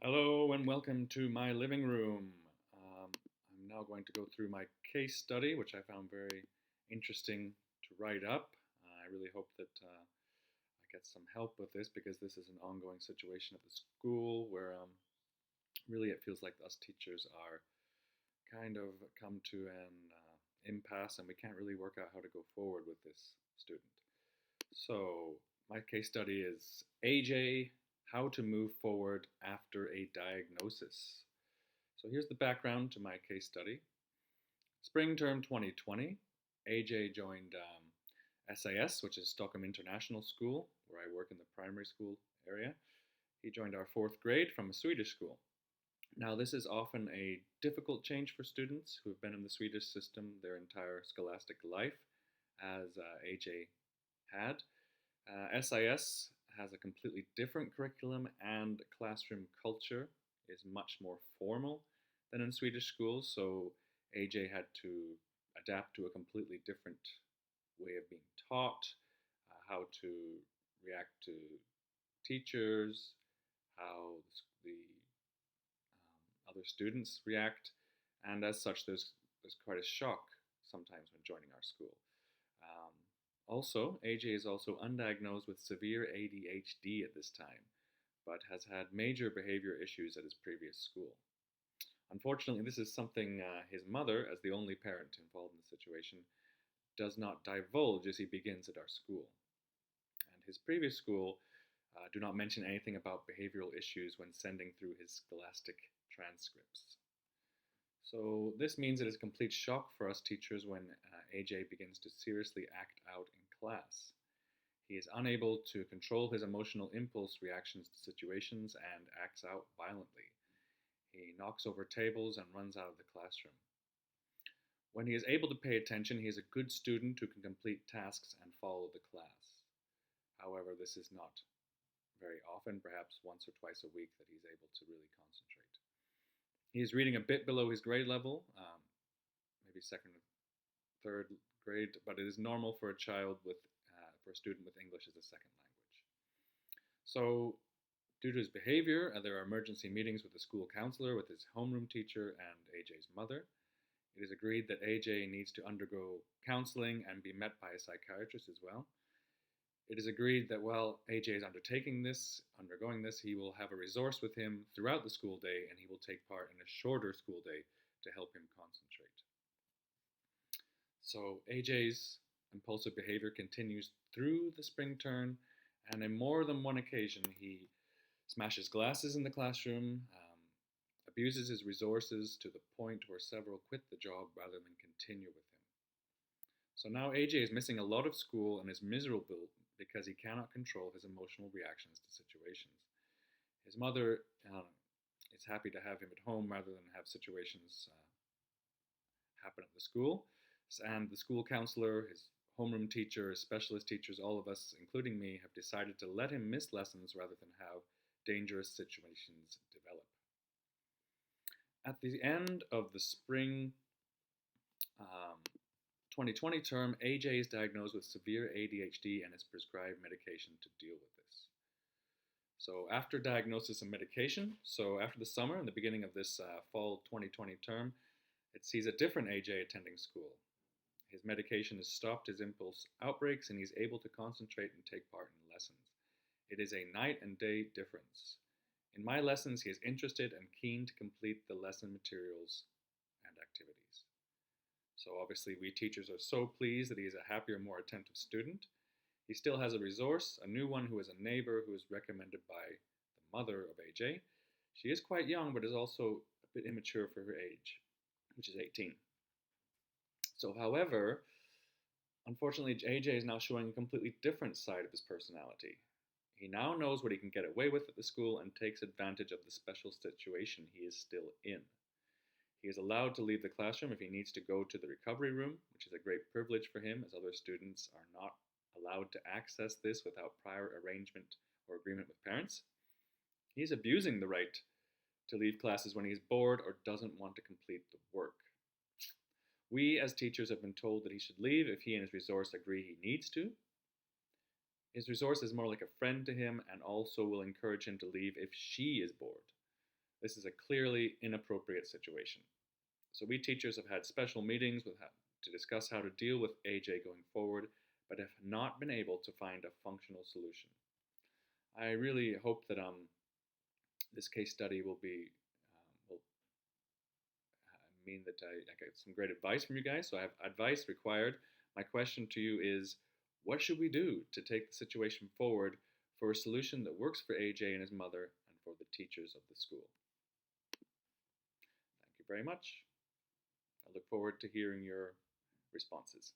Hello and welcome to my living room. I'm now going to go through my case study, which I found very interesting to write up. I really hope that I get some help with this because this is an ongoing situation at the school where really it feels like us teachers are kind of come to an impasse and we can't really work out how to go forward with this student. So, my case study is AJ, how to move forward after a diagnosis. So, here's the background to my case study. Spring term 2020, AJ joined SAS, which is Stockholm International School, where I work in the primary school area. He joined our fourth grade from a Swedish school. Now, this is often a difficult change for students who have been in the Swedish system their entire scholastic life, as AJ had. SIS has a completely different curriculum and classroom culture is much more formal than in Swedish schools, so AJ had to adapt to a completely different way of being taught, how to react to teachers, how the other students react, and as such, there's quite a shock sometimes when joining our school. Um, Also, AJ is also undiagnosed with severe ADHD at this time, but has had major behavior issues at his previous school. Unfortunately, this is something his mother, as the only parent involved in the situation, does not divulge as he begins at our school. And his previous school do not mention anything about behavioral issues when sending through his scholastic transcripts. So this means it is a complete shock for us teachers when AJ begins to seriously act out in class. He is unable to control his emotional impulse reactions to situations and acts out violently. He knocks over tables and runs out of the classroom. When he is able to pay attention, he is a good student who can complete tasks and follow the class. However, this is not very often, perhaps once or twice a week, that he's able to really concentrate. He is reading a bit below his grade level, maybe second or third grade, but it is normal for a child with for a student with English as a second language. So, due to his behavior, there are emergency meetings with the school counselor, with his homeroom teacher, and AJ's mother. It is agreed that AJ needs to undergo counseling and be met by a psychiatrist as well. It is agreed that while AJ is undergoing this, he will have a resource with him throughout the school day and he will take part in a shorter school day to help him concentrate. So AJ's impulsive behavior continues through the spring term, and on more than one occasion, he smashes glasses in the classroom, abuses his resources to the point where several quit the job rather than continue with him. So now AJ is missing a lot of school and is miserable because he cannot control his emotional reactions to situations. His mother is happy to have him at home rather than have situations happen at the school. And the school counselor, his homeroom teacher, his specialist teachers, all of us, including me, have decided to let him miss lessons rather than have dangerous situations develop. At the end of the spring 2020 term, AJ is diagnosed with severe ADHD and is prescribed medication to deal with this. So after diagnosis and medication, so after the summer and the beginning of this fall 2020 term, it sees a different AJ attending school. His medication has stopped his impulse outbreaks and he's able to concentrate and take part in lessons. It is a night and day difference. In my lessons, he is interested and keen to complete the lesson materials and activities. So obviously we teachers are so pleased that he is a happier, more attentive student. He still has a resource, a new one who is a neighbor who is recommended by the mother of AJ. She is quite young, but is also a bit immature for her age, which is 18. So, however, unfortunately, AJ is now showing a completely different side of his personality. He now knows what he can get away with at the school and takes advantage of the special situation he is still in. He is allowed to leave the classroom if he needs to go to the recovery room, which is a great privilege for him, as other students are not allowed to access this without prior arrangement or agreement with parents. He is abusing the right to leave classes when he is bored or doesn't want to complete the work. We, as teachers, have been told that he should leave if he and his resource agree he needs to. His resource is more like a friend to him and also will encourage him to leave if she is bored. This is a clearly inappropriate situation. So we teachers have had special meetings to discuss how to deal with AJ going forward, but have not been able to find a functional solution. I really hope that this case study will mean that I get some great advice from you guys. So I have advice required. My question to you is, what should we do to take the situation forward for a solution that works for AJ and his mother and for the teachers of the school? Thank you very much. I look forward to hearing your responses.